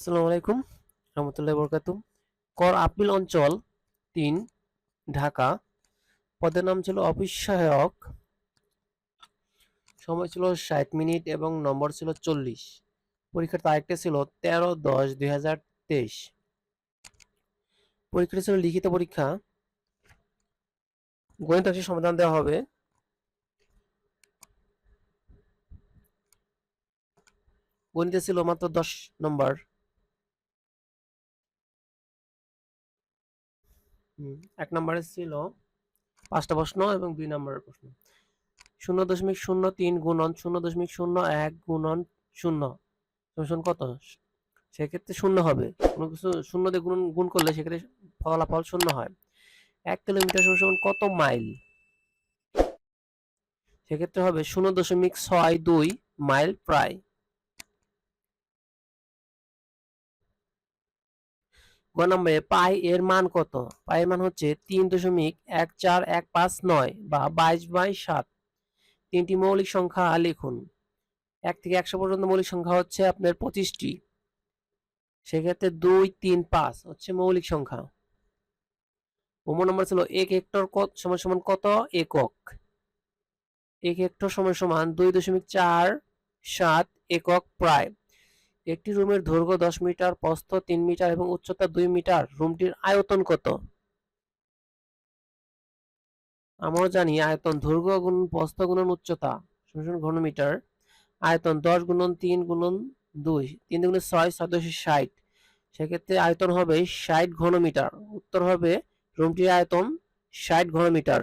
আসসালামু আলাইকুম রহমতুল্লাহি বরকাতু। কর আপিল অঞ্চল ৩, ঢাকা। পদের নাম ছিল অফিস সহায়ক। সময় ছিল ৬০ মিনিট এবং নম্বর ছিল ৪০। পরীক্ষার তারিখটা ছিল ১৩-১০-২০২৩। পরীক্ষাটা ছিল লিখিত পরীক্ষা। গণিত অংশের সমাধান দেওয়া হবে। গণিতে ছিল মাত্র ১০ নম্বর। ১ নম্বরে ছিল ৫টা প্রশ্ন এবং ২ নম্বরের প্রশ্ন। ০.০৩ গুণন ০.০১ গুণন ০ সমান কত? সেক্ষেত্রে শূন্য হবে। কোনো কিছু শূন্য দিয়ে গুণ করলে সেক্ষেত্রে ফলাফল শূন্য হয়। ১ কিলোমিটার সমান কত মাইল? সেক্ষেত্রে হবে ০.৬২ মাইল প্রায়। গ নম্বরে পাই এর মান কত? পাই এর মান হচ্ছে ৩.১৪১৫৯ বা ২২/৭। তিনটি মৌলিক সংখ্যা লিখুন। ১ থেকে ১০০ পর্যন্ত মৌলিক সংখ্যা হচ্ছে আপনার ২৫টি। সেক্ষেত্রে ২, ৩, ৫ হচ্ছে মৌলিক সংখ্যা। নম্বর ছিল ১ হেক্টর সমান কত একক? ১ হেক্টর সমান ২.৪৭ একক প্রায়। একটি রুমের দৈর্ঘ্য ১০ মিটার, প্রস্থ ৩ মিটার এবং উচ্চতা ২ মিটার। রুমটির আয়তন কত? আমরা জানি আয়তন দৈর্ঘ্য গুণ প্রস্থ গুণন উচ্চতা সমান ঘনমিটার। আয়তন ১০ গুণন ৩ গুণন ২, ৩ দুগুণে ৬, ৬ দশে ৬০। সেক্ষেত্রে আয়তন হবে ৬০ ঘনমিটার। উত্তর হবে রুমটির আয়তন ৬০ ঘনমিটার।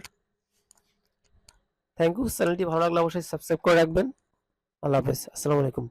Thank you. চ্যানেলটি ভালো লাগলে অবশ্যই সাবস্ক্রাইব করে রাখবেন। আল্লাহ হাফেজ। আসসালামু আলাইকুম।